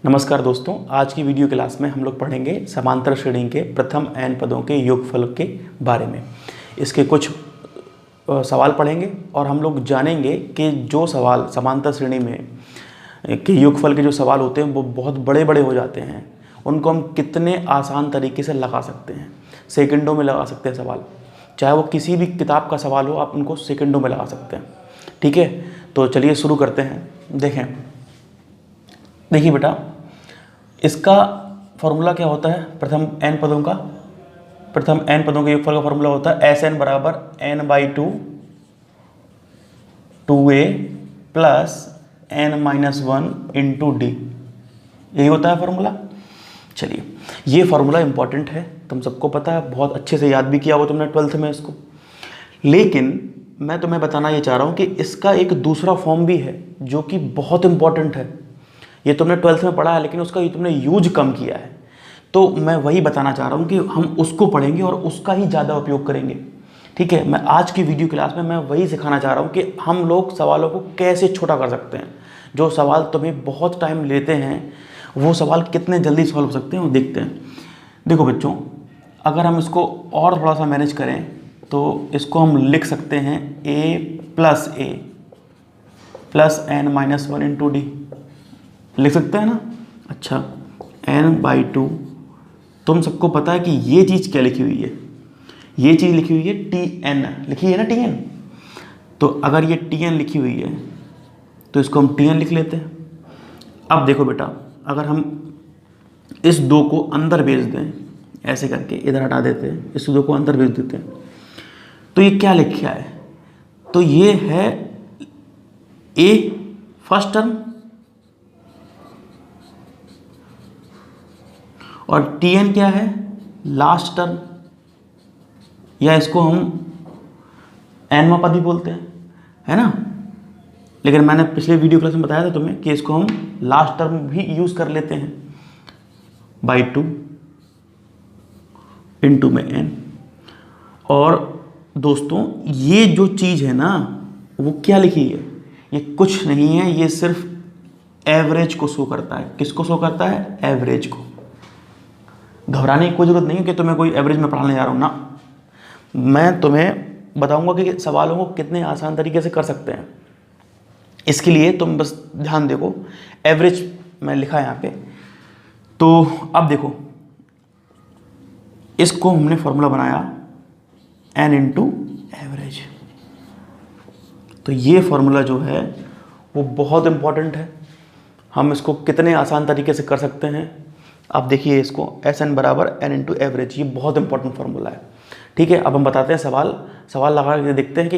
नमस्कार दोस्तों, आज की वीडियो क्लास में हम लोग पढ़ेंगे समांतर श्रेणी के प्रथम n पदों के योगफल के बारे में। इसके कुछ सवाल पढ़ेंगे और हम लोग जानेंगे कि जो सवाल समांतर श्रेणी में के योगफल के जो सवाल होते हैं वो बहुत बड़े बड़े हो जाते हैं, उनको हम कितने आसान तरीके से लगा सकते हैं। सेकंडों में लगा सकते हैं सवाल, चाहे वो किसी भी किताब का सवाल हो, आप उनको सेकंडों में लगा सकते हैं। ठीक है, तो चलिए शुरू करते हैं। देखिए बेटा, इसका फॉर्मूला क्या होता है? प्रथम n पदों के योगफल का फॉर्मूला होता है Sn बराबर n/2 2a plus n-1 into D. यही होता है फॉर्मूला। चलिए, ये फॉर्मूला इंपॉर्टेंट है, तुम सबको पता है, बहुत अच्छे से याद भी किया हो तुमने 12th में इसको। लेकिन मैं तुम्हें बताना ये चाह रहा हूँ कि इसका एक दूसरा फॉर्म भी है जो कि बहुत इंपॉर्टेंट है। ये तुमने 12th में पढ़ा है, लेकिन उसका ये तुमने यूज कम किया है। तो मैं वही बताना चाह रहा हूँ कि हम उसको पढ़ेंगे और उसका ही ज़्यादा उपयोग करेंगे। ठीक है, मैं आज की वीडियो क्लास में मैं वही सिखाना चाह रहा हूँ कि हम लोग सवालों को कैसे छोटा कर सकते हैं। जो सवाल तुम्हें बहुत टाइम लेते हैं वो सवाल कितने जल्दी सॉल्व हो सकते हैं वो देखते हैं। देखो बच्चों, अगर हम इसको और थोड़ा सा मैनेज करें तो इसको हम लिख सकते हैं a plus n-1 into D. लिख सकते हैं ना? अच्छा, n/2, तुम सबको पता है कि ये चीज़ क्या लिखी हुई है? ये चीज़ लिखी हुई है tn, लिखी है ना tn। तो अगर ये tn लिखी हुई है तो इसको हम tn लिख लेते हैं। अब देखो बेटा, अगर हम इस 2 को अंदर भेज दें, ऐसे करके इधर हटा देते हैं, इस 2 को अंदर भेज देते हैं, तो ये क्या लिखा है? तो ये है a फर्स्ट टर्म और tn क्या है? लास्ट टर्म, या इसको हम nवां पद भी बोलते हैं, है ना? लेकिन मैंने पिछले वीडियो क्लास में बताया था तुम्हें कि इसको हम लास्ट टर्म भी यूज कर लेते हैं, /2 इंटू में n। और दोस्तों, ये जो चीज़ है ना, वो क्या लिखी है? ये कुछ नहीं है, ये सिर्फ एवरेज को शो करता है। किसको शो करता है? एवरेज को। घबराने की कोई ज़रूरत नहीं है कि तुम्हें कोई एवरेज में पढ़ाने जा रहा हूँ ना। मैं तुम्हें बताऊंगा कि सवालों को कितने आसान तरीके से कर सकते हैं। इसके लिए तुम बस ध्यान देखो, एवरेज मैं लिखा है यहाँ पे। तो अब देखो, इसको हमने फॉर्मूला बनाया n इंटू एवरेज। तो ये फॉर्मूला जो है वो बहुत इंपॉर्टेंट है। हम इसको कितने आसान तरीके से कर सकते हैं आप देखिए। इसको Sn बराबर n इंटू एवरेज, ये बहुत इंपॉर्टेंट फार्मूला है। ठीक है, अब हम बताते हैं सवाल लगा के देखते हैं कि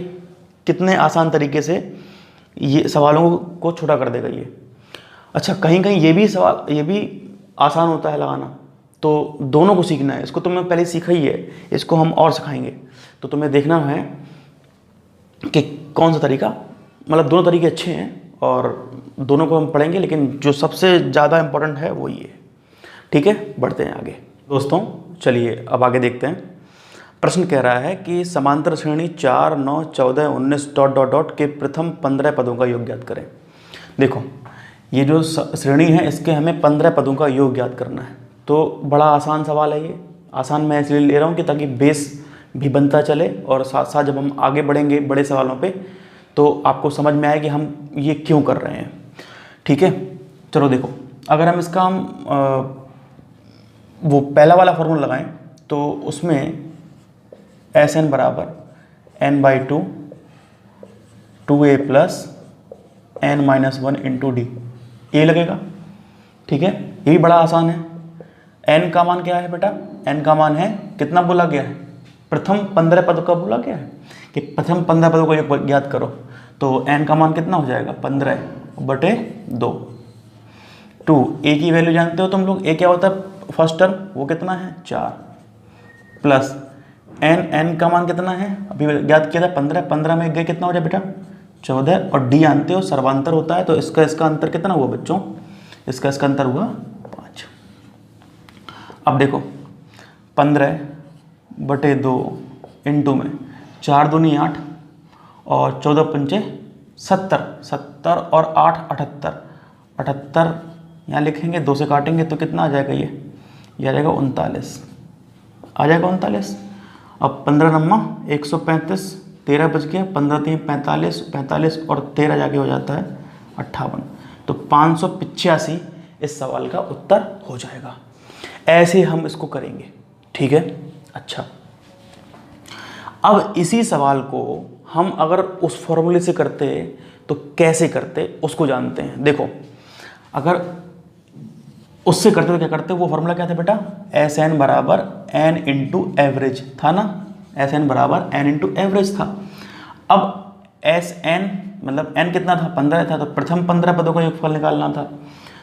कितने आसान तरीके से ये सवालों को छोटा कर देगा ये। अच्छा, कहीं कहीं ये भी आसान होता है लगाना, तो दोनों को सीखना है। इसको तुमने पहले सीखा ही है, इसको हम और सिखाएंगे। तो तुम्हें देखना है कि कौन सा तरीका, मतलब दोनों तरीके अच्छे हैं और दोनों को हम पढ़ेंगे, लेकिन जो सबसे ज़्यादा इंपॉर्टेंट है वो ये है। ठीक है, बढ़ते हैं आगे। दोस्तों चलिए अब आगे देखते हैं। प्रश्न कह रहा है कि समांतर श्रेणी 4, 9, 14, 19 ... के प्रथम 15 पदों का योग ज्ञात करें। देखो, ये जो श्रेणी है इसके हमें 15 पदों का योग ज्ञात करना है। तो बड़ा आसान सवाल है ये। आसान मैं इसलिए ले रहा हूँ कि ताकि बेस भी बनता चले और साथ साथ जब हम आगे बढ़ेंगे बड़े सवालों पे तो आपको समझ में आए कि हम ये क्यों कर रहे हैं। ठीक है, चलो देखो, अगर हम इसका वो पहला वाला फॉर्मूला लगाएं तो उसमें Sn बराबर n/2 2a plus n-1 into D, ये लगेगा। ठीक है, ये भी बड़ा आसान है। n का मान क्या है बेटा? n का मान है, कितना बोला गया है? प्रथम 15 पद का बोला गया है कि प्रथम 15 पदों को ज्ञात करो। तो n का मान कितना हो जाएगा? 15/2। 2 a की वैल्यू जानते हो तुम लोग, a क्या होता है फर्स्ट टर्म, वो कितना है? 4 प्लस n का मान कितना है? अभी ज्ञात किया था 15 में गए कितना हो जाए बेटा? 14। और d जानते हो सर्वांतर होता है, तो इसका अंतर कितना हुआ बच्चों? इसका अंतर हुआ 5। अब देखो, 15/2 इंटू में 4 दूनी 8 और 14 पंचे 70, 70 और 8 78, 78 यहाँ लिखेंगे, 2 से काटेंगे तो कितना आ जाएगा, ये आ जाएगा 39, आ जाएगा 39। अब 15 नम्मा 135, 13 बच गया, 15 3 45, 45 और 13 जाके हो जाता है 58। तो 585 इस सवाल का उत्तर हो जाएगा। ऐसे हम इसको करेंगे, ठीक है। अच्छा, अब इसी सवाल को हम अगर उस फॉर्मूले से करते तो कैसे करते उसको जानते हैं। देखो, अगर उससे करते तो क्या करते, वो फॉर्मूला क्या था बेटा, एस एन बराबर एन इंटू एवरेज था ना, एस एन बराबर एन इंटू एवरेज था। अब एस एन मतलब एन कितना था, 15 था, तो प्रथम 15 पदों का योगफल निकालना था।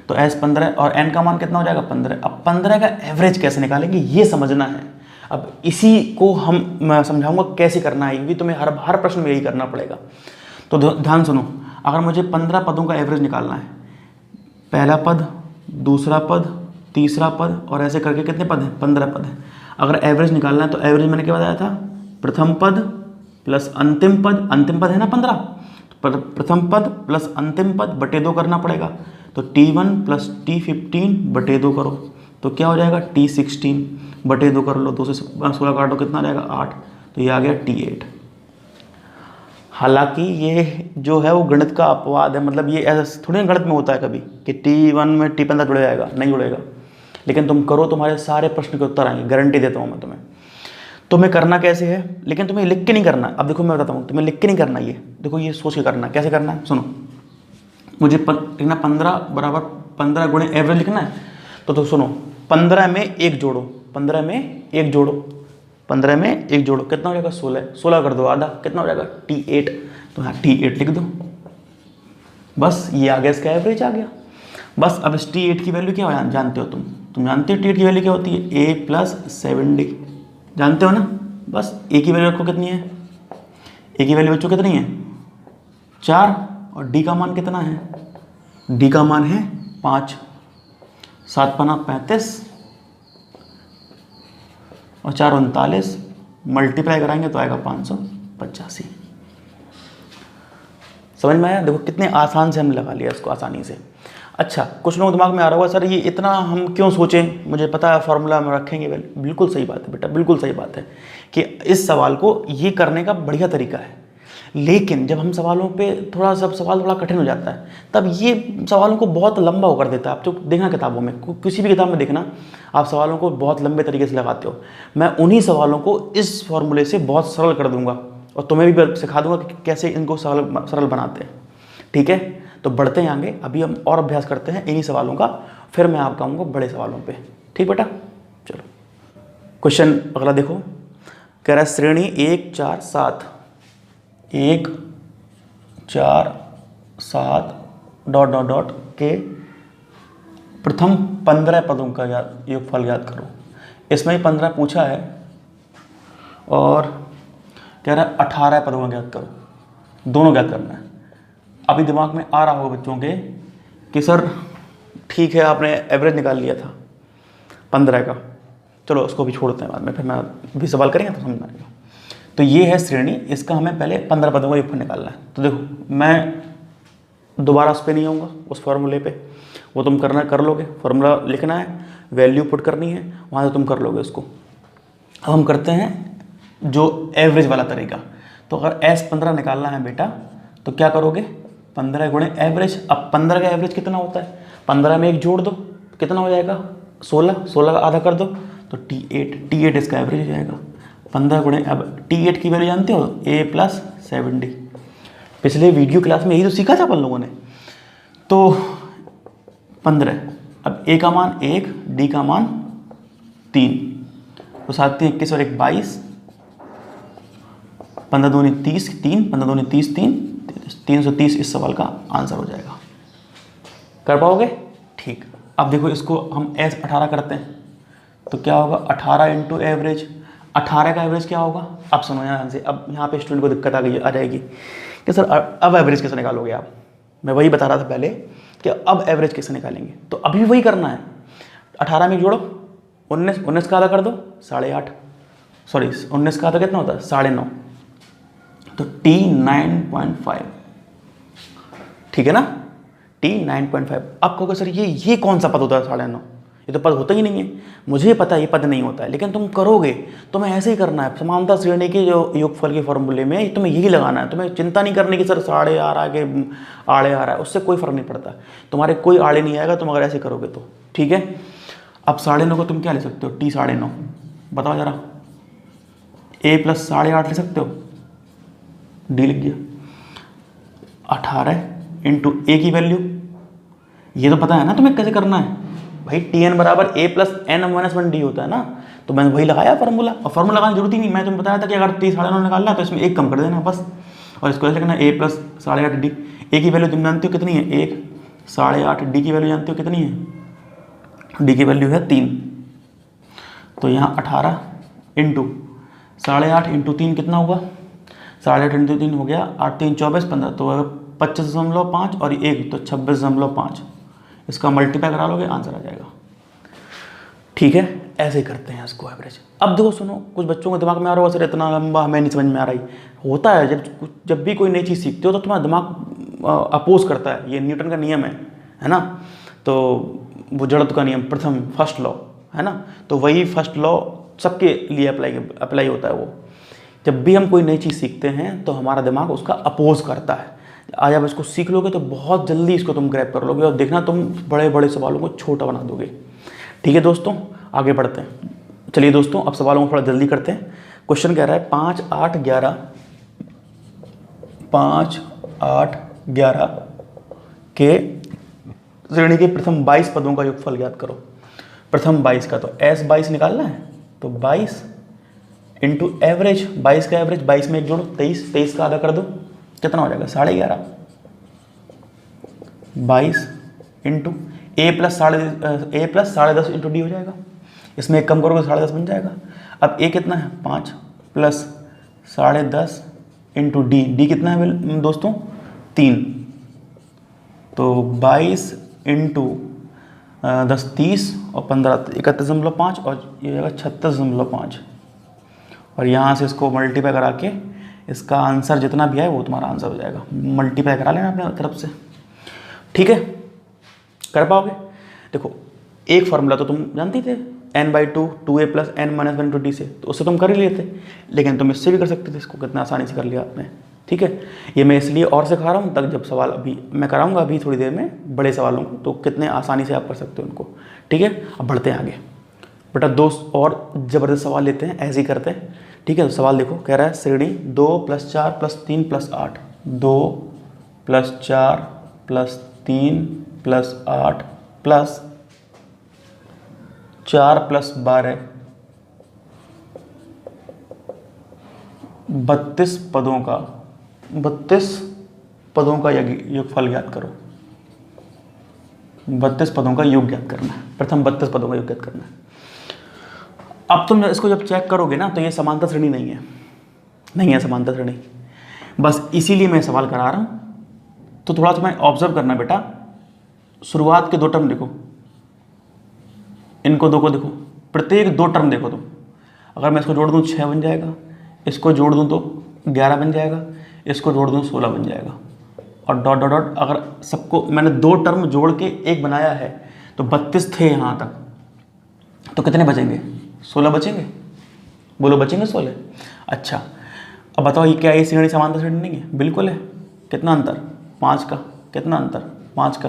तो एस 15 और एन का मान कितना हो जाएगा 15। अब 15 का एवरेज कैसे निकालेंगे ये समझना है। अब इसी को मैं समझाऊंगा कैसे करना है, क्योंकि तुम्हें हर प्रश्न में यही करना पड़ेगा। तो ध्यान सुनो, अगर मुझे 15 पदों का एवरेज निकालना है, पहला पद, दूसरा पद, तीसरा पद और ऐसे करके कितने पद हैं, 15 पद हैं। अगर एवरेज निकालना है तो एवरेज मैंने क्या बताया था, प्रथम पद प्लस अंतिम पद है ना 15, तो प्रथम पद प्लस अंतिम पद बटे 2 करना पड़ेगा। तो T1 प्लस T15 बटे 2 करो तो क्या हो जाएगा, T16 बटे 2 कर लो, 2 से 16 काटो कितना आ जाएगा 8, तो ये आ गया T8। हालांकि ये जो है वो गणित का अपवाद है, मतलब ये ऐसा थोड़ी ना गणित में होता है कभी कि T1 में T15 जुड़ जाएगा, नहीं जुड़ेगा। लेकिन तुम करो, तुम्हारे सारे प्रश्न के उत्तर आएंगे, गारंटी देता हूँ मैं तुम्हें। तुम्हें करना कैसे है, लेकिन तुम्हें लिख के नहीं करना। अब देखो मैं बताता हूँ, तुम्हें लिख के नहीं करना, ये देखो ये सोच के करना। कैसे करना है सुनो, मुझे लिखना 15 बराबर 15 गुणे एवरेज लिखना है। तो सुनो, 15 में 1 जोड़ो, 15 में 1 जोड़ो, 15 में 1 जोड़ो कितना हो जाएगा 16, 16 कर दो आधा, कितना हो जाएगा T8। तो यहाँ T8 लिख दो, बस ये आ गया, इसका एवरेज आ गया। बस अब इस T8 की वैल्यू क्या हो जानते हो तुम जानते हो T8 की वैल्यू क्या होती है, A प्लस 7D, जानते हो ना। बस A की वैल्यू रखो कितनी है, A की वैल्यू बच्चों कितनी है 4, और D का मान कितना है, D का मान है 5, 7 पना 35 और 4 39, मल्टीप्लाई कराएंगे तो आएगा 585। समझ में आया, देखो कितने आसान से हमने लगा लिया इसको, आसानी से। अच्छा, कुछ लोगों दिमाग में आ रहा होगा सर ये इतना हम क्यों सोचें, मुझे पता है फॉर्मूला में रखेंगे। बिल्कुल सही बात है बेटा, बिल्कुल सही बात है कि इस सवाल को ये करने का बढ़िया तरीका है। लेकिन जब हम सवालों पे सवाल थोड़ा कठिन हो जाता है, तब ये सवालों को बहुत लंबा होकर देता है। आप जो देखना किताबों में, किसी भी किताब में देखना, आप सवालों को बहुत लंबे तरीके से लगाते हो। मैं उन्हीं सवालों को इस फॉर्मूले से बहुत सरल कर दूंगा और तुम्हें भी सिखा दूंगा कि कैसे इनको सरल बनाते हैं, ठीक है। तो बढ़ते हैं आगे, अभी हम और अभ्यास करते हैं इन्हीं सवालों का, फिर मैं आपका आऊँगा बड़े सवालों पे, ठीक बेटा। चलो क्वेश्चन अगला देखो, कह रहा है श्रेणी 1 4 7 1 4 7 ... के प्रथम 15 पदों का योगफल याद करो। इसमें 15 पूछा है और कह रहा है 18 पदों का ज्ञात करो, दोनों ज्ञात करना है। अभी दिमाग में आ रहा होगा बच्चों के कि सर ठीक है आपने एवरेज निकाल लिया था 15 का, चलो उसको भी छोड़ते हैं बाद में, फिर मैं भी सवाल करेंगे तो समझ आएगा। तो ये है श्रेणी, इसका हमें पहले 15 पदों का योगफल निकालना है। तो देखो मैं दोबारा उस पर नहीं आऊँगा, उस फॉर्मूले पे, वो तुम कर लोगे। फॉर्मूला लिखना है, वैल्यू पुट करनी है, वहाँ से तुम कर लोगे उसको। अब हम करते हैं जो एवरेज वाला तरीका। तो अगर S15 निकालना है बेटा तो क्या करोगे, 15 गुणे एवरेज। अब 15 का एवरेज कितना होता है, 15 में 1 जोड़ दो कितना हो जाएगा 16, 16 का आधा कर दो तो T8 इसका एवरेज हो जाएगा। 15 गुणे, अब T8 की वैल्यू जानते हो, A प्लस 7D। पिछले वीडियो क्लास में यही तो सीखा था अपन लोगों ने। तो 15, अब A का मान 1, D का मान 3, तो 7 3 21 और 1 22, 15 दूनी 30 3, 15 दूनी 30 3, 330 इस सवाल का आंसर हो जाएगा। कर पाओगे, ठीक। अब देखो इसको हम S18 करते हैं तो क्या होगा, 18 इंटू एवरेज। 18 का एवरेज क्या होगा, अब सुनो यहाँ से, अब यहाँ पे स्टूडेंट को दिक्कत आ जाएगी कि सर अब एवरेज कैसे निकालोगे आप। मैं वही बता रहा था पहले कि अब एवरेज कैसे निकालेंगे, तो अभी वही करना है। 18 में जोड़ो 19, 19 का आधा कर दो 8.5, सॉरी 19 का आधा कितना होता है 9.5, तो T9.5, ठीक है ना। T 9.5। अब कहोगे सर ये कौन सा पद होता है 9.5? ये तो पद होता ही नहीं है। मुझे पता है ये पद नहीं होता है, लेकिन तुम करोगे, तुम्हें ऐसे ही करना है। समानता श्रेणी के जो योगफल के फॉर्मूले में तुम्हें यही लगाना है। तुम्हें चिंता नहीं करनी कि सर साढ़े आ रहा है कि आड़े आ रहा है, उससे कोई फर्क नहीं पड़ता। तुम्हारे कोई आड़े नहीं आएगा तुम अगर ऐसे करोगे तो, ठीक है। अब 9.5 को तुम क्या ले सकते हो? T 9.5, बताओ जरा। A प्लस 8.5 ले सकते हो, D लिख दिया। 18 इंटू A की वैल्यू, ये तो पता है ना तुम्हें कैसे करना है भाई। Tn बराबर A प्लस n-1D होता है ना, तो मैंने वही लगाया फार्मूला। और फार्मूला लगाने की जरूरत ही नहीं, मैं तुम्हें बताया था कि अगर T 9.5 निकालना है तो इसमें 1 कम कर देना बस। और इसको ऐसे लिखना A प्लस 8.5D। A की वैल्यू तुम जानते हो कितनी है? 1, 8.5। D की वैल्यू जानते हो कितनी है? D की वैल्यू है 3। तो यहाँ 18 इंटू 8.5 इंटू 3 कितना हुआ? 8.5 इंटू 3 हो गया 8 3 24 15, तो 25.5 और 1 तो 26.5। इसका मल्टीप्लाई करा लोगे आंसर आ जाएगा, ठीक है। ऐसे ही करते हैं इसको एवरेज। अब देखो सुनो, कुछ बच्चों के दिमाग में आ रहा होगा सर इतना लंबा हमें नहीं समझ में आ रही। होता है जब भी कोई नई चीज़ सीखते हो तो तुम्हारा दिमाग अपोज करता है। ये न्यूटन का नियम है ना। तो वो जड़त्व का नियम, प्रथम फर्स्ट लॉ है ना। तो वही फर्स्ट लॉ सबके लिए अप्लाई होता है। वो जब भी हम कोई नई चीज़ सीखते हैं तो हमारा दिमाग उसका अपोज करता है। आज आप इसको सीख लोगे तो बहुत जल्दी इसको तुम ग्रैब कर लोगे और देखना तुम बड़े बड़े सवालों को छोटा बना दोगे, ठीक है दोस्तों। आगे बढ़ते हैं। चलिए दोस्तों, अब सवालों को थोड़ा जल्दी करते हैं। क्वेश्चन कह रहा है 5 8 11 के श्रेणी के प्रथम 22 पदों का योगफल ज्ञात करो। प्रथम 22 का तो S22 निकालना है, तो 22 इंटू एवरेज, 22 का एवरेज 22 में एक जोड़ो 23, 23 का आधा कर दो, कितना हो जाएगा? 11.5। 22 into A plus 10.5 into D हो जाएगा। इसमें एक कम करोगे 10.5 बन जाएगा। अब A कितना है? 5 प्लस 10.5 इंटू D कितना है दोस्तों? 3। तो 22 इंटू 10 30 और 15 31.5 और ये हो जाएगा 36.5। और यहाँ से इसको मल्टीप्लाई करा के इसका आंसर जितना भी है वो तुम्हारा आंसर हो जाएगा। मल्टीप्लाई करा लेना अपने तरफ से, ठीक है। कर पाओगे? देखो एक फार्मूला तो तुम जानती थे, n/2 2a plus n-1 D से, तो उससे तुम कर ही लेते। लेकिन तुम इससे भी कर सकते थे, इसको कितना आसानी से कर लिया आपने, ठीक है। ये मैं इसलिए और सिखा रहा हूँ तक जब सवाल अभी मैं कराऊंगा अभी थोड़ी देर में बड़े सवालों को, तो कितने आसानी से आप कर सकते हो उनको, ठीक है। अब बढ़ते हैं आगे बेटा। दोस्त और ज़बरदस्त सवाल लेते हैं, ऐसे ही करते हैं, ठीक है। तो सवाल देखो, कह रहा है श्रेणी 2 + 4 + 3 + 8, 2 + 4 + 3 + 8 + 4 + 12 32 पदों का योगफल ज्ञात करो। 32 पदों का योग ज्ञात करना है। प्रथम 32 पदों का योग ज्ञात करना है। अब तुम इसको जब चेक करोगे ना तो ये समांतर श्रेणी नहीं है समांतर श्रेणी। बस इसीलिए मैं सवाल करा रहा हूँ। तो थोड़ा तुम्हें ऑब्जर्व करना बेटा। शुरुआत के 2 टर्म देखो, इनको दो को देखो, प्रत्येक 2 टर्म देखो तुम। अगर मैं इसको जोड़ दूँ 6 बन जाएगा, इसको जोड़ दूँ तो 11 बन जाएगा, इसको जोड़ दूँ 16 बन जाएगा। और डॉट डॉट डॉट अगर सबको मैंने 2 टर्म जोड़ के एक बनाया है तो 32 थे यहाँ तक, तो कितने बचेंगे? 16 बचेंगे। बोलो बचेंगे 16? अच्छा अब बताओ ये क्या ये श्रेणी समांतर श्रेणी नहीं है? बिल्कुल है। कितना अंतर? 5 का। कितना अंतर? 5 का।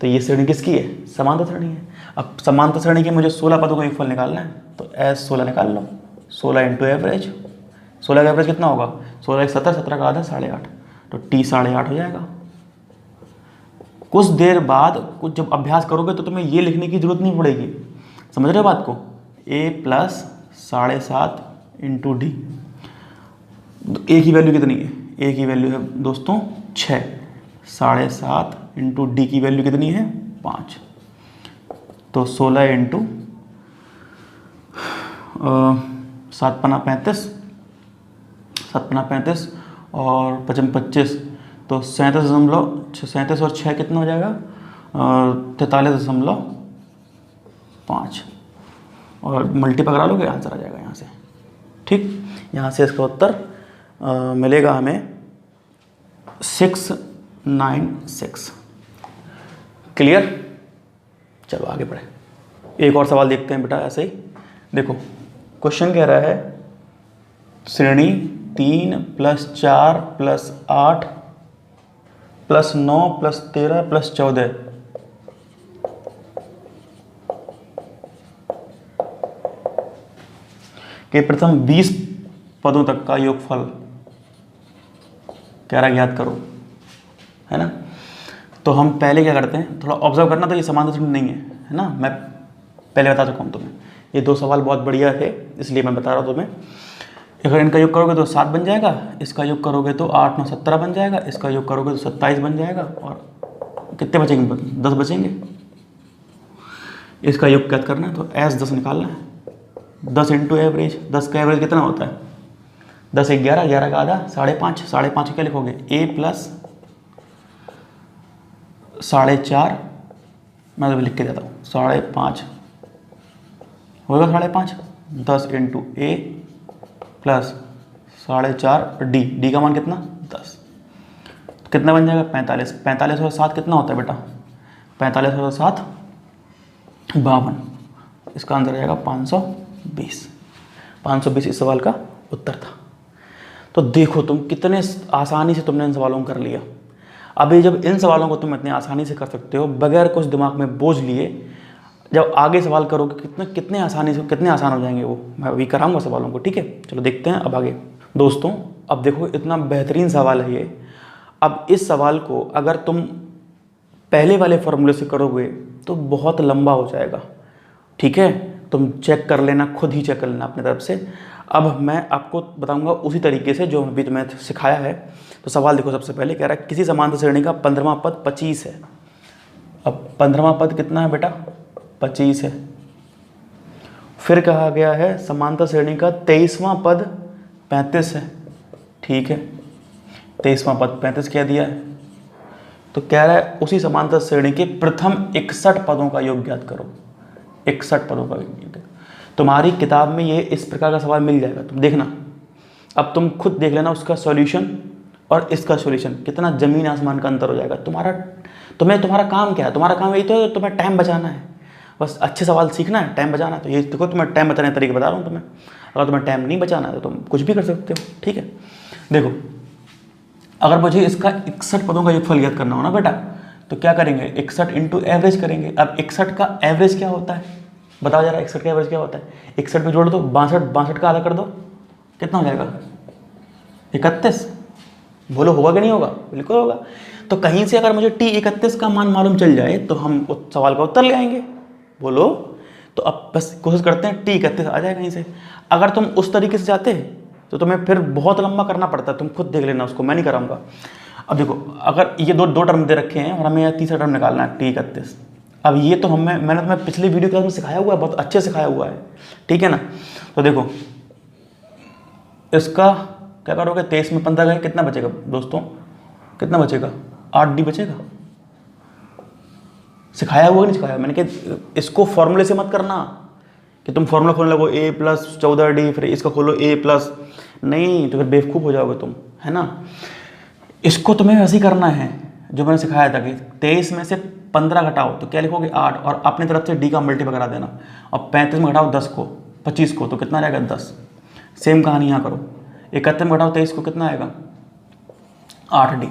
तो ये श्रेणी किसकी है? समांतर श्रेणी है। अब समांतर श्रेणी के मुझे 16 पदों का योगफल निकालना है, तो S16 निकाल लो। 16 इंटू एवरेज, 16 का एवरेज कितना होगा? 16 एक 17, 17 का आधा 8.5, तो T 8.5 हो जाएगा। कुछ देर बाद कुछ जब अभ्यास करोगे तो तुम्हें ये लिखने की जरूरत नहीं पड़ेगी। समझ रहे हो बात को? A plus 7.5 into D। A की वैल्यू कितनी है? A की वैल्यू है दोस्तों 6। 7.5 इंटू D की वैल्यू कितनी है? 5। तो 16 इंटू 7 पना 35, 7 पना 35 और 5 25, तो 37 और 6 कितना हो जाएगा? 43.5 और मल्टीप्लाई करा लोगे आंसर आ जाएगा यहाँ से, ठीक। यहाँ से इसका उत्तर मिलेगा हमें 696। क्लियर? चलो आगे बढ़े। एक और सवाल देखते हैं बेटा ऐसे ही। देखो क्वेश्चन कह रहा है श्रेणी 3 + 4 + 8 + 9 + 13 + 14 के प्रथम 20 पदों तक का योगफल कह रहा है ज्ञात करो, है ना। तो हम पहले क्या करते हैं, थोड़ा ऑब्जर्व करना, तो ये समांतर श्रेणी नहीं है ना, मैं पहले बता चुका हूँ तुम्हें। ये 2 सवाल बहुत बढ़िया थे इसलिए मैं बता रहा हूँ तुम्हें। अगर इनका योग करोगे तो 7 बन जाएगा, इसका योग करोगे तो 8 9 17 बन जाएगा, इसका योग करोगे तो 27 बन जाएगा, और कितने बचेंगे? 10 बचेंगे। इसका योग क्या करना है, तो S 10 निकालना है। 10 इंटू एवरेज, 10 का एवरेज कितना होता है? 10 1 11, 11 का आधा 5.5, 5.5 क्या लिखोगे? A + 4.5, मैं तो लिख के देता हूँ 5.5 होगा 5.5। 10 इंटू A + 4.5 D का मान कितना? 10। तो कितना बन जाएगा? 45। 45 और 7 कितना होता है बेटा? 45 और 7 52। इसका आंसर आ जाएगा 520। 520 इस सवाल का उत्तर था। तो देखो तुम कितने आसानी से तुमने इन सवालों को कर लिया। अभी जब इन सवालों को तुम इतनी आसानी से कर सकते हो बगैर कुछ दिमाग में बोझ लिए, जब आगे सवाल करोगे कितने आसानी से, कितने आसान हो जाएंगे वो। मैं अभी कराऊंगा सवालों को, ठीक है। चलो देखते हैं अब आगे। दोस्तों अब देखो इतना बेहतरीन सवाल है ये। अब इस सवाल को अगर तुम पहले वाले फॉर्मूले से करोगे तो बहुत लंबा हो जाएगा, ठीक है। तुम चेक कर लेना, खुद ही चेक कर लेना अपनी तरफ से। अब मैं आपको बताऊंगा उसी तरीके से जो अभी तुम्हें सिखाया है। तो सवाल देखो, सबसे पहले कह रहा है किसी समांतर श्रेणी का 15वां पद 25 है। अब 15वां पद कितना है बेटा? 25 है। फिर कहा गया है समांतर श्रेणी का 23वां पद 35 है, ठीक है। 23वां पद 35 कह दिया है। तो कह रहा है उसी समांतर श्रेणी के प्रथम 61 पदों का योग ज्ञात करो। 61 पदों का योग। तुम्हारी किताब में ये इस प्रकार का सवाल मिल जाएगा, तुम देखना। अब तुम खुद देख लेना उसका सॉल्यूशन और इसका सॉल्यूशन, कितना जमीन आसमान का अंतर हो जाएगा। तुम्हारा काम क्या है? तुम्हारा काम यही तो है, तुम्हें टाइम बचाना है। बस अच्छे सवाल सीखना है, टाइम बचाना है। तो ये देखो तुम्हें टाइम बचाने का तरीका बता रहा हूँ तुम्हें। अगर तुम्हें टाइम नहीं बचाना है तो तुम कुछ भी कर सकते हो, ठीक है। देखो अगर मुझे इसका 61 पदों का योगफल ज्ञात करना हो ना बेटा, तो क्या करेंगे? 61 इंटू एवरेज करेंगे। अब 61 का एवरेज क्या होता है बताओ जरा? 61 का एवरेज क्या होता है? 61 पे जोड़ दो 62, 62 का आधा कर दो, कितना हो जाएगा? 31। बोलो होगा कि नहीं होगा? बिल्कुल होगा। तो कहीं से अगर मुझे T31 का मान मालूम चल जाए तो हम उस सवाल का उत्तर ले आएंगे। बोलो। तो अब बस कोशिश करते हैं T31 आ जाए कहीं से। अगर तुम उस तरीके से जाते तो तुम्हें फिर बहुत लंबा करना पड़ता है, तुम खुद देख लेना उसको, मैं नहीं कराऊंगा। अब देखो अगर ये दो टर्म दे रखे हैं और हमें यहाँ तीसरा टर्म निकालना है T31। अब ये तो मैंने तुम्हें पिछली वीडियो क्लास में सिखाया हुआ है, बहुत अच्छे सिखाया हुआ है, ठीक है ना। तो देखो इसका क्या करोगे? 23 में 15 गए, कितना बचेगा दोस्तों? कितना बचेगा? 8D बचेगा। सिखाया हुआ नहीं सिखाया मैंने कि इसको फॉर्मूले से मत करना कि तुम फॉर्मूला खोलने लगो A + 14D, फिर इसका खोलो A+, नहीं तो फिर बेवकूफ़ हो जाओगे तुम, है ना। इसको तुम्हें वैसे ही करना है जो मैंने सिखाया था कि 23 में से 15 घटाओ तो क्या लिखोगे? 8, और अपनी तरफ से D का मल्टीपल करा देना। और 35 में घटाओ 10 को 25 को तो कितना रहेगा? 10। सेम कहानी यहाँ करो। 31 में घटाओ 23 को, कितना आएगा? 8D।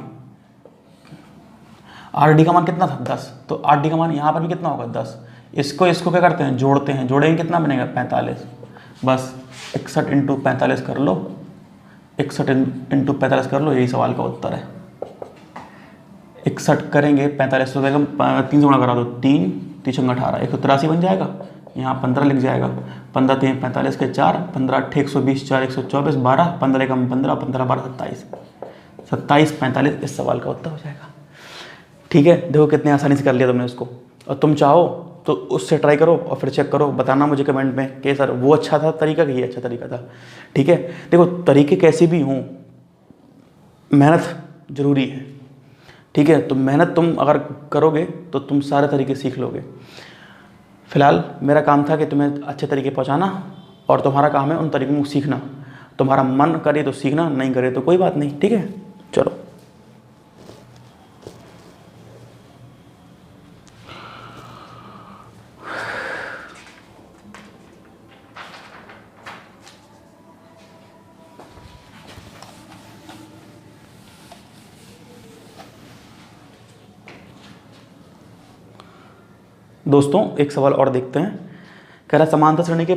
8D का मान कितना था? 10। तो 8D का मान यहाँ पर भी कितना होगा? 10। इसको क्या करते हैं? जोड़ते हैं। जोड़ेंगे कितना बनेगा? 45। बस 61 इंटू 45 कर लो, 61 इंटू 45 कर लो, यही सवाल का उत्तर है। 61 करेंगे 45 तो 3 से गुणा करा दो, 3 3 18, 183 बन जाएगा। यहाँ 15 लिख जाएगा। 15 3 45 के 4, 15 8 120, 4 124, 12 15 कम 15, 15 12 27, 27 45 इस सवाल का उत्तर हो जाएगा, ठीक है। देखो कितने आसानी से कर लिया तुमने उसको। और तुम चाहो तो उससे ट्राई करो और फिर चेक करो, बताना मुझे कमेंट में कि सर वो अच्छा था तरीका कि ये अच्छा तरीका था, ठीक है। देखो तरीके कैसे भी हों, मेहनत ज़रूरी है, ठीक है। तो मेहनत तुम अगर करोगे तो तुम सारे तरीके सीख लोगे। फिलहाल मेरा काम था कि तुम्हें अच्छे तरीके पहुंचाना, और तुम्हारा काम है उन तरीकों को सीखना। तुम्हारा मन करे तो सीखना, नहीं करे तो कोई बात नहीं, ठीक है। चलो दोस्तों एक सवाल और देखते हैं। कह रहा समांतर श्रेणी के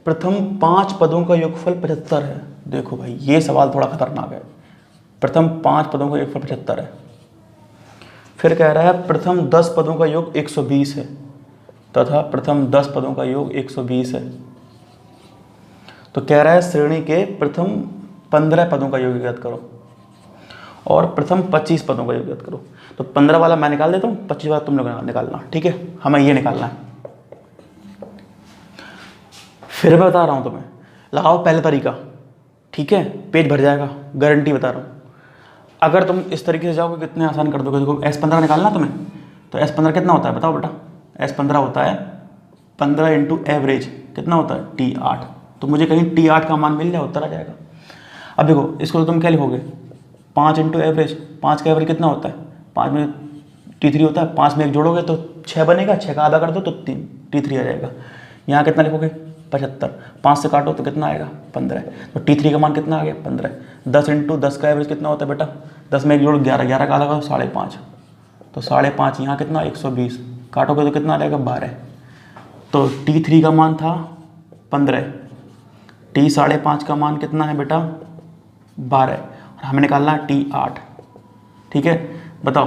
प्रथम 5 पदों का योगफल 75 है। देखो भाई ये सवाल थोड़ा खतरनाक है। प्रथम 5 पदों का योगफल 75 है। फिर कह रहा है प्रथम 10 पदों का योग 120 है तथा प्रथम 10 पदों का योग 120 है। तो कह रहा है श्रेणी के प्रथम 15 पदों का योग ज्ञात करो और प्रथम 25 पदों का योग ज्ञात करो। तो 15 वाला मैं निकाल देता हूँ, 25 वाला तुम लोग निकालना, ठीक है। हमें ये निकालना है। फिर मैं बता रहा हूँ तुम्हें, लगाओ पहला तरीका, ठीक है, पेज भर जाएगा, गारंटी बता रहा हूँ। अगर तुम इस तरीके से जाओगे कितने आसान कर दोगे। देखो S15 निकालना तुम्हें, तो S15 कितना होता है बताओ बेटा। S15 होता है 15 इंटू एवरेज, कितना होता है T8। तो मुझे कहीं T8 का मान मिल जाए, उत्तर आ जाएगा। अब देखो इसको तो तुम क्या लिखोगे, 5 इंटू एवरेज। 5 का एवरेज कितना होता है, 5 में T3 होता है, 5 में एक जोड़ोगे तो 6 बनेगा, 6 का आधा कर दो तो 3 T3 आ जाएगा। यहाँ कितना लिखोगे 75, 5 से काटो तो कितना आएगा 15। तो T3 का मान कितना आ गया 15। 10 इंटू 10 का एवरेज कितना होता है बेटा, 10 में एक जोड़ 11, 11 का आधा करो 5.5, तो 5.5 यहाँ कितना 120, काटोगे तो कितना आ जाएगा 12। तो T3 का मान था 15, T 5.5 का मान कितना है बेटा 12, और हमें निकालना है T8, ठीक है। बताओ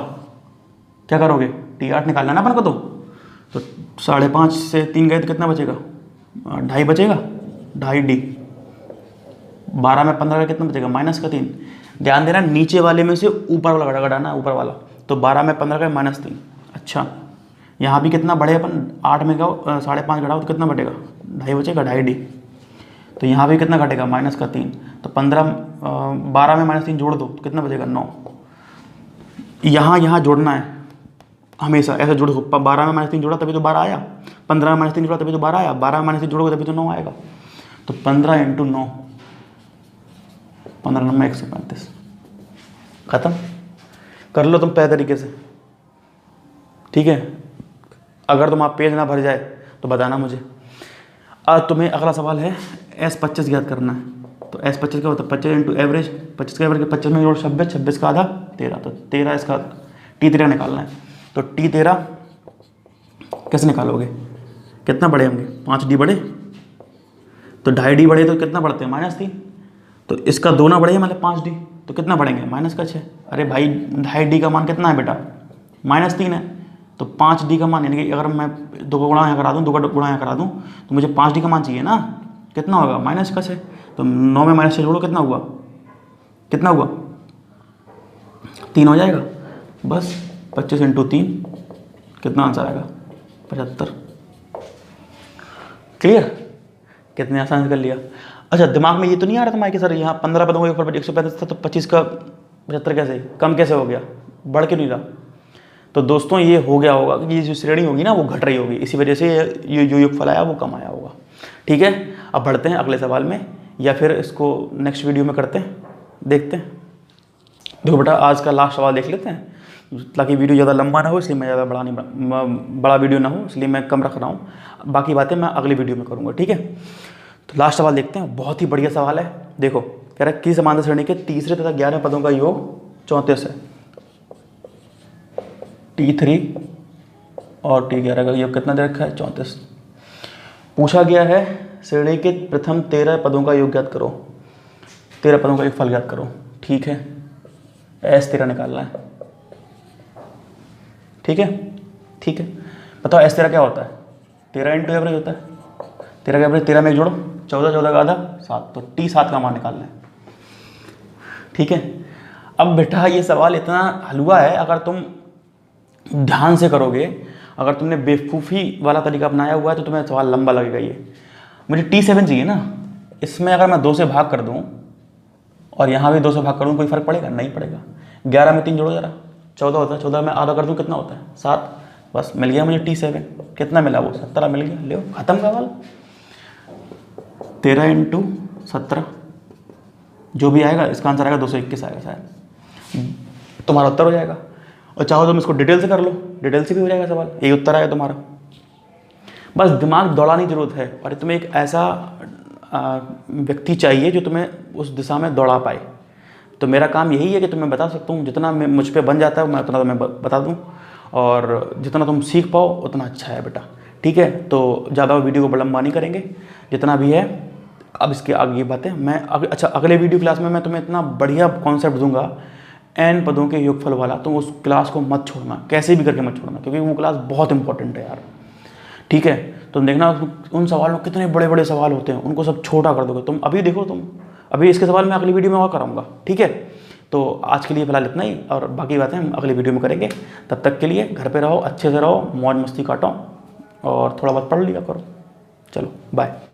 क्या करोगे, T8 निकालना ना अपन को। तो 5.5 से 3 गए तो कितना बचेगा, 2.5 बचेगा, 2.5D। 12 में 15 का कितना बचेगा -3। ध्यान देना नीचे वाले में से ऊपर वाला घटाना, ऊपर वाला। तो 12 में 15 का -3। अच्छा यहाँ भी कितना बढ़े अपन, 8 में गाओ 5.5 घटाओ तो कितना बचेगा 2.5 बचेगा, 2.5D। तो यहाँ भी कितना घटेगा -3। तो 12 में -3 जोड़ दो तो कितना बचेगा 9। यहाँ जोड़ना है हमेशा, ऐसा जोड़ो। 12 में -3 जोड़ा तभी तो 12 आया, 15 में -3 जोड़ा तभी तो 12 आया, 12 में -3 जोड़ोगे तभी तो 9 आएगा। तो 15 इंटू 9, 15 9 135। खत्म कर लो तुम पहले तरीके से, ठीक है। अगर तुम आप पेज ना भर जाए तो बताना मुझे। आज तुम्हें अगला सवाल है S25 ज्ञात करना है। तो S25 क्या होता है, 25 इंटू एवरेज। 25 का एवरेज 25 में जोड़ 26, 26 का आधा 13, तो 13 इसका T13 निकालना है। तो T13 कैसे निकालोगे, कितना बड़े होंगे 5D बड़े, तो 2.5D बड़े तो कितना बढ़ते हैं -3। तो इसका 2 ना बढ़े मतलब 5D, तो कितना बढ़ेंगे -6। अरे भाई 2.5D का मान कितना है बेटा -3 है। तो 5D का मान, यानी कि अगर मैं 2 का गुणा यहाँ करा दूँ, 2 का गुणा यहाँ करा दूँ, तो मुझे 5D का मान चाहिए ना, कितना होगा -6। तो 9 में -6 जोड़ो कितना हुआ, 3 हो जाएगा बस। 25 इंटू 3 कितना आंसर आएगा 75। क्लियर, कितने आसान से कर लिया। अच्छा दिमाग में ये तो नहीं आ रहा तुम्हारे कि सर यहाँ 15 पदों के ऊपर 135 था तो 25 का 75 कैसे कम कैसे हो गया, बढ़ क्यों नहीं रहा। तो दोस्तों ये हो गया होगा कि ये जो श्रेणी होगी ना वो घट रही होगी, इसी वजह से ये जो योगफल आया वो कम आया होगा, ठीक है। अब बढ़ते हैं अगले सवाल में, या फिर इसको नेक्स्ट वीडियो में करते हैं, देखते हैं। देखो बेटा आज का लास्ट सवाल देख लेते हैं, ताकि वीडियो ज़्यादा लंबा ना हो, इसलिए मैं ज़्यादा बड़ा वीडियो ना हो, इसलिए मैं कम रख रहा हूँ। बाकी बातें मैं अगली वीडियो में करूँगा, ठीक है। तो लास्ट सवाल देखते हैं, बहुत ही बढ़िया सवाल है। देखो कह रहा है किसी समांतर श्रेणी के तीसरे तथा 11वें पदों का योग 34 है। T3 और T11 का योग कितना दे रखा है 34। पूछा गया है श्रेणी के प्रथम 13 पदों का योग ज्ञात करो, 13 पदों का योगफल ज्ञात करो, ठीक है। S13 निकालना है, ठीक है, ठीक है। बताओ S13 क्या होता है, 13 इंटू एवरेज होता है। 13 का एवरेज 13 में एक जोड़ो 14, 14 का आधा 7, तो T7 का मान निकालना है, ठीक है। अब बेटा ये सवाल इतना हलवा है, अगर तुम ध्यान से करोगे, अगर तुमने बेवकूफ़ी वाला तरीका अपनाया हुआ है तो तुम्हें सवाल लंबा लगेगा। ये मुझे T7 चाहिए ना, इसमें अगर मैं 2 से भाग कर दूं और यहाँ भी 2 से भाग कर दूं, कोई फर्क पड़ेगा नहीं पड़ेगा। 11 में 3 जोड़ो जरा, 14 होता है, 14 में आधा कर दूं कितना होता है 7, बस मिल गया मुझे T7। कितना मिला वो 17 मिल गया, ले खत्म सवाल। 13 इंटू 17 जो भी आएगा इसका आंसर आएगा 221 आएगा शायद, तुम्हारा उत्तर हो जाएगा। और चाहो तुम इसको डिटेल से कर लो, डिटेल से भी हो जाएगा सवाल, यही उत्तर आएगा तुम्हारा। बस दिमाग दौड़ाने की जरूरत है, और तुम्हें एक ऐसा व्यक्ति चाहिए जो तुम्हें उस दिशा में दौड़ा पाए। तो मेरा काम यही है कि तुम्हें बता सकता हूँ, जितना मैं मुझ पे बन जाता है मैं उतना तुम्हें बता दूँ। और जितना तुम सीख पाओ उतना अच्छा है बेटा, ठीक है। तो ज़्यादा वीडियो को लंबा नहीं करेंगे, जितना भी है अब इसके आगे की बातें मैं अच्छा अगले वीडियो क्लास में मैं तुम्हें इतना बढ़िया कॉन्सेप्ट दूंगा n पदों के योगफल वाला, तो उस क्लास को मत छोड़ना, कैसे भी करके मत छोड़ना, क्योंकि वो क्लास बहुत इंपॉर्टेंट है यार, ठीक है। तुम देखना उन सवालों में कितने बड़े बड़े सवाल होते हैं, उनको सब छोटा कर दोगे तुम। अभी देखो तुम, अभी इसके सवाल मैं अगली वीडियो में और कराऊंगा, ठीक है। तो आज के लिए फिलहाल इतना ही, और बाकी बातें हम अगली वीडियो में करेंगे। तब तक के लिए घर पे रहो, अच्छे से रहो, मौज मस्ती काटो और थोड़ा बहुत पढ़ लिया करो। चलो बाय।